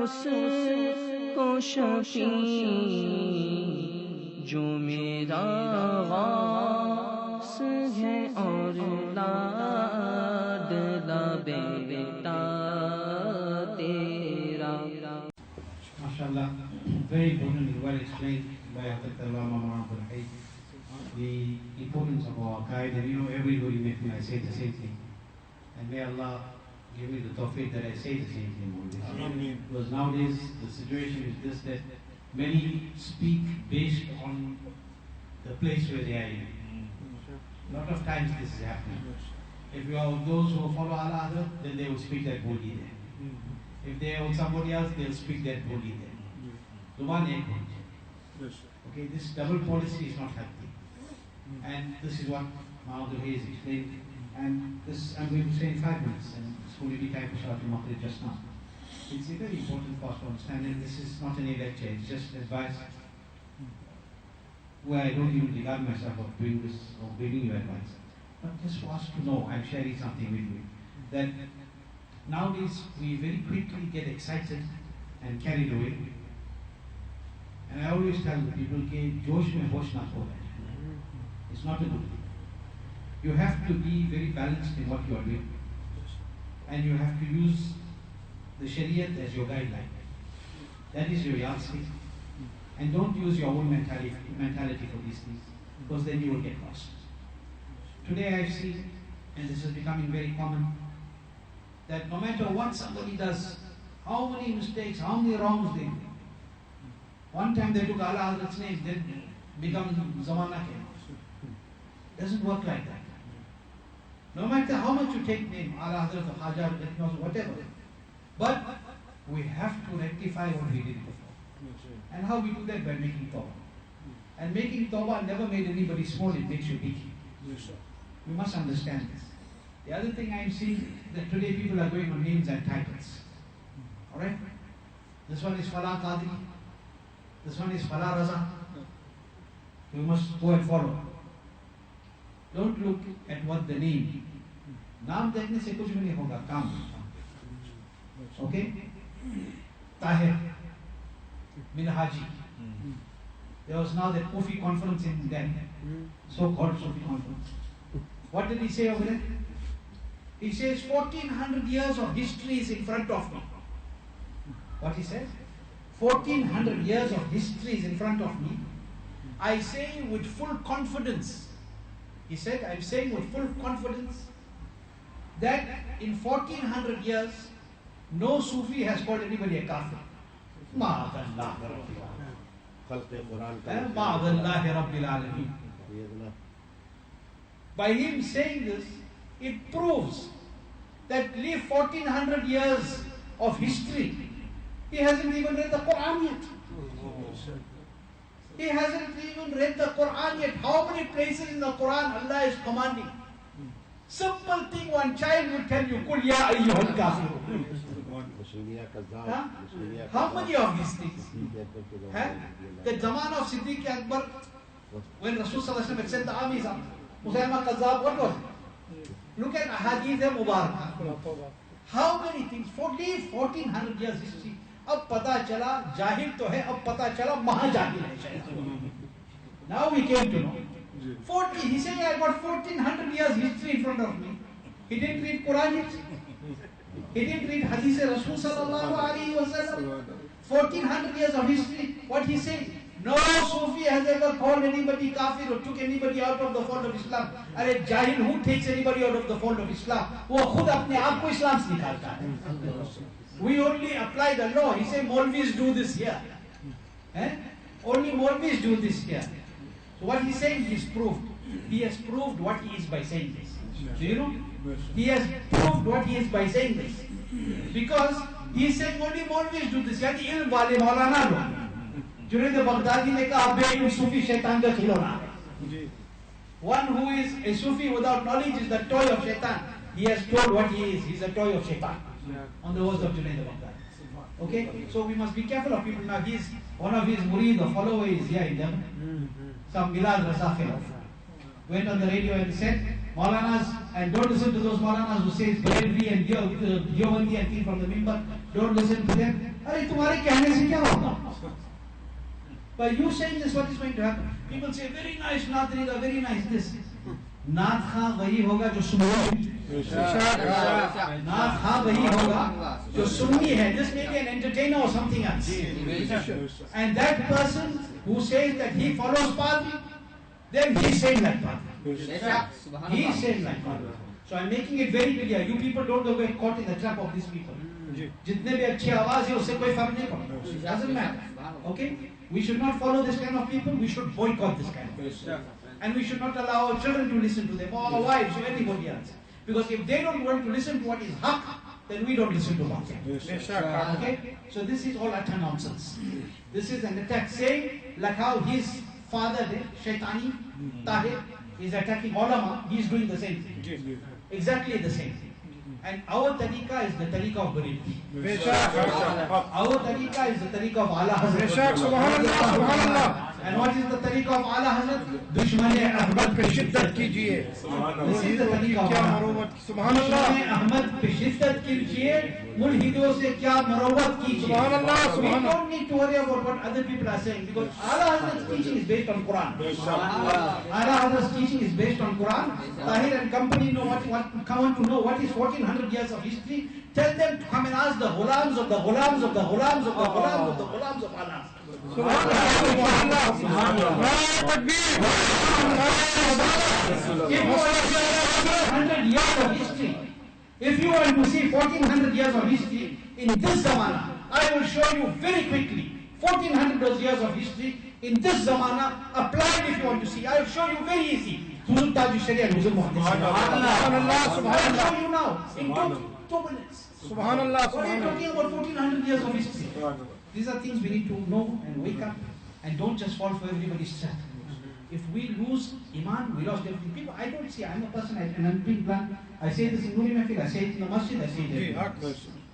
उसको शफी जो मेरा गास है और लाडला बेटा तेरा. MashaAllah, very importantly, well explained by Hazrat Mawlana, the importance of our guide. And you know, everybody with me, I say the same thing. And may Allah give me the tawfiq that I say the same thing always. Because nowadays the situation is this, that many speak based on the place where they are in. A lot of times this is happening. If you are those who follow Allah, then they will speak that boldly there. If they are with somebody else, they will speak that boldly there. Zuban ek bolche. Okay, this double policy is not healthy. And this is what Mahathir has explained. And this I'm going to say in 5 minutes, and it's going to be time to start to Mahathir just now. It's a very important for us to understand, and this is not any lecture, it's just advice where I don't even regard myself of doing this or giving you advice. But just for us to know, I'm sharing something with you, that nowadays we very quickly get excited and carried away. And I always tell the people, Josh mein hosh na kho hai. It's not a good thing. You have to be very balanced in what you are doing. And you have to use the Shariat as your guideline. That is your yardstick. And don't use your own mentality for these things, because then you will get lost. Today I've seen, and this is becoming very common, that no matter what somebody does, how many mistakes, how many wrongs they do. One time they took Allah Hazrat's name, then become Zamana came. Doesn't work like that. No matter how much you take name, Allah Hazrat, Hajar, whatever. But we have to rectify what we did before. And how we do that? By making tawbah. And making tawbah never made anybody small, it makes you big. We must understand this. The other thing I am seeing, that today people are going on names and titles. Alright? This one is Fala Qadri. This one is Fala Raza. You must go and follow. Don't look at what the name. Naam dekhne se kuch bhi nahi hoga, kaam. Okay? Tahir. Minhaji. There was now that Sufi conference in Delhi. So-called Sufi conference. What did he say over there? He says 1400 years of history is in front of me. What he says? 1400 years of history is in front of me. I say with full confidence. He said, I'm saying with full confidence that in 1400 years, no Sufi has called anybody a kafir. By him saying this, it proves that leave 1400 years of history. He hasn't even read the Quran yet. He hasn't even read the Quran yet. How many places in the Quran Allah is commanding? Simple thing, one child will tell you, Kul ya ayyuhal kafirun. How many of these things? The Zaman of Siddiq Akbar, when Rasul Sallallahu Alaihi Wasallam sent the armies up, Musaylama Kazzab, what was it? Look at Ahadith Mubarak. How many things? For leave 1400 years history. अब पता चला जाहिल तो है, अब पता चला महाजाहिल है शायद. Now we came to know. 40. He said, I got 1400 years history in front of me. He didn't read Quran yet. He didn't read Hadith Rasul Sallallahu Alaihi Wasallam. 1400 years of history. What he said? No Sufi has ever called anybody kafir or took anybody out of the fold of Islam. अरे जाहिल, who takes anybody out of the fold of Islam? वो खुद अपने आप को इस्लाम से निकालता है. We only apply the law. He said, Maulvis do this here. Only Maulvis do this here. So what he's saying, he's proved. He has proved what he is by saying this. Do you know? He has proved what he is by saying this. Because he is saying only Maulvis do this. Yani ilm wale Mawlana lo. Junaid Baghdadi ne kaha, Abbe Sufi shaitan ka khilona hai. One who is a Sufi without knowledge is the toy of shaitan. He has told what he is. He's a toy of shaitan. On the words of Junaid Baghdadi. Okay? So we must be careful of people. Now he's one of his murid or follower is here in them. Some Milad Rasafil went on the radio and said, Maulanas, and don't listen to those Maulanas who say Beredvi and Gyovandi and things from the Mimbar. Don't listen to them. अरे तुम्हारे कहने से क्या होगा? By you saying this, what is going to happen? People say, very nice Naat Riga, very nice this. नाथ खां वही होगा जो सुन्नी है. नाथ खां वही होगा जो सुन्नी है. This may be an entertainer or something else. And that person who says that he follows path, then he is saying that path. He is saying that path. So I am making it very clear. You people don't get caught in the trap of these people. जितने भी अच्छी आवाज है उससे कोई फर्क नहीं पड़ता. Doesn't matter. Okay? We should not follow this kind of people. We should boycott this kind of people. And we should not allow our children to listen to them, or our wives, or anybody else. Because if they don't want to listen to what is haq, then we don't listen to what. Okay? So this is all utter nonsense. This is an attack. Saying like how his father, Shaitani, Tahir, is attacking ulama, he is doing the same thing. Exactly the same thing. And our tariqah is the tariqah of Bareilwi. Our tariqah is the tariqah of Ala Hazrat. And what is the tariqah of Ala Hazrat? Dushman-e Ahmad pe shiddat kijiye. This is the tariqah of Ala. Dushman-e Ahmad pe shiddat kijiye. Mulhidon se kya marobat kijiye. We don't need to worry about what other people are saying, because Ala Hazrat's teaching is based on Quran. Ala Hazrat's teaching is based on Quran. Tahir and company know come to know what is 1400 years of history. Tell them to come and ask the ghulams of the ghulams of the ghulams of the ghulams of the ghulams of Allah. If you want to see 1400 years of history in this zamana, I will show you very quickly 1400 years of history in this zamana applied. If you want to see, I will show you very easy. I will show you now in 2 minutes. Subhanallah. What are you talking about 1400 years of history? These are things we need to know and wake up, and don't just fall for everybody's trap. If we lose Iman, we lost everything. People, I don't see, I'm a person, and I'm being blunt. I say this in Nuri Mahfil, I say it in the masjid, I say it everywhere.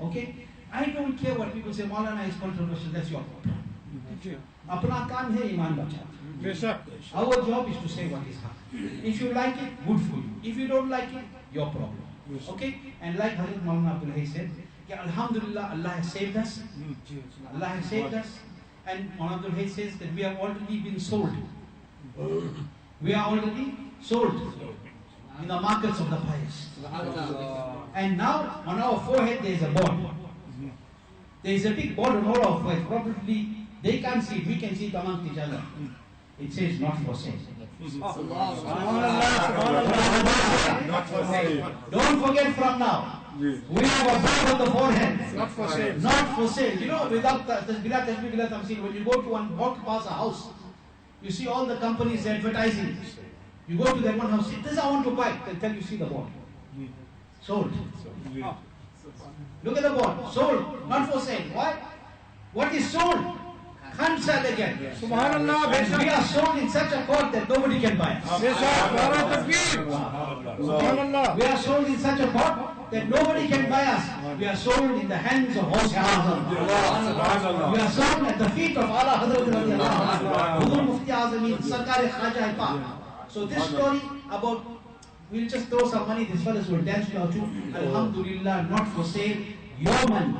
Okay? I don't care what people say, Mawlana is controversial, that's your problem. Apna kaam hai Iman bacha. Our job is to say what is haq. If you like it, good for you. If you don't like it, your problem. Okay? And like Hazrat Mawlana Abdul Hay said, Alhamdulillah, Allah has saved us. Allah has saved us. And Mawlana Abdul Hay says that we have already been sold. We are already sold in the markets of the pious. And now on our forehead there is a board. There is a big board on all our foreheads. Probably they can't see it, we can see it amongst each other. It says not for sale. Not for sale. Don't forget from now. We have a board on the forehead. Not for sale. Not for sale. You know, without tasbih, when you go to one walk past a house, you see all the companies advertising. You go to that one house, say, this I want to buy. Then you see the board. Sold. Look at the board. Sold. Not for sale. Why? What is sold? Can't sell again. Subhanallah. And we are sold in such a court that nobody can buy us. Subhanallah. We are sold in such a court that nobody can buy us. We are sold in the hands of Ghaus Azam. We are sold at the feet of Allah Hazrat Hudur Mufti Azameen Sarkar Khaja Pak. So this story about, we'll just throw some money, these fellas will dance to our tune. Alhamdulillah, not for sale, your money.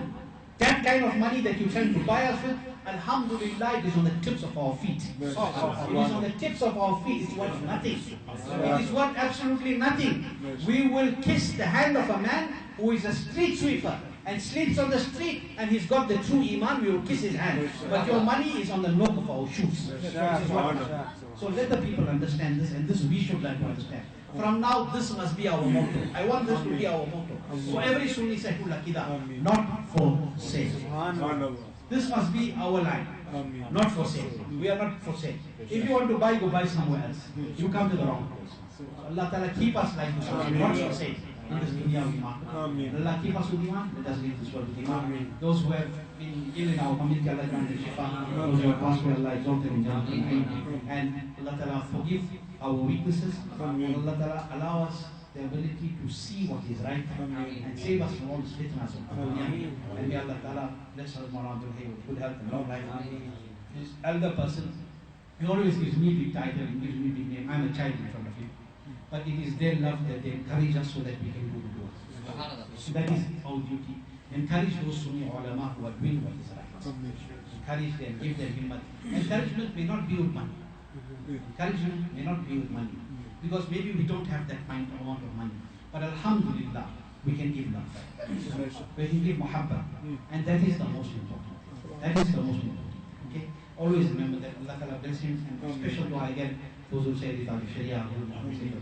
That kind of money that you try to buy us with, Alhamdulillah, it is on the tips of our feet. It is on the tips of our feet. It is worth nothing. It is worth absolutely nothing. We will kiss the hand of a man who is a street sweeper and sleeps on the street and he's got the true Iman, we will kiss his hand. But your money is on the knock of our shoes. So let the people understand this, and this we should learn to understand. From now, this must be our motto. I want this to be our motto. So every Sunni Sahul Aqidah, not for sale. This must be our line. Not for sale. We are not for sale. If you want to buy, go buy somewhere else. You come to the wrong place. So Allah Ta'ala keep us like this, not for sale. In this dunya of Iman. Allah keep us with Iman, let us leave this world with Iman. Those who have been ill in our community, Allah grant them shifa. Those who have passed away, Allah exalt them in Jannah. And Allah Ta'ala forgive our weaknesses. Allah Ta'ala allow us the ability to see what is right and save us from all the fitnas of dunya. And may Allah Ta'ala bless us Mawlana Abdul Hay with good health and long life. This elder person, he always gives me big title, he gives me big name. I'm a child in front of him. But it is their love that they encourage us so that we can do the work. So that is our duty. Encourage those Sunni ulama who are doing what is right. Encourage them, give them himmat. Encouragement may not be with money. Encouragement may not be with money. Because maybe we don't have that amount of money. But alhamdulillah, we can give love. We can give muhabba. And that is the most important. That is the most important. Okay? Always remember that Allah Ta'ala bless him, and special dua again, those who say the Sharia, who say the